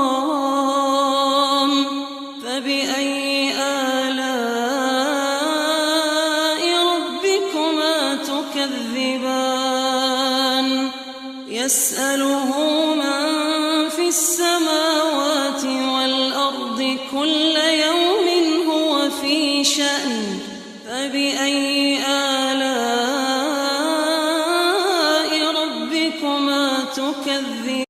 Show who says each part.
Speaker 1: والإكرام، فبأي آلاء ربكما تكذبان؟ يسأله من في السماوات والأرض كل يوم هو في شأن، فبأي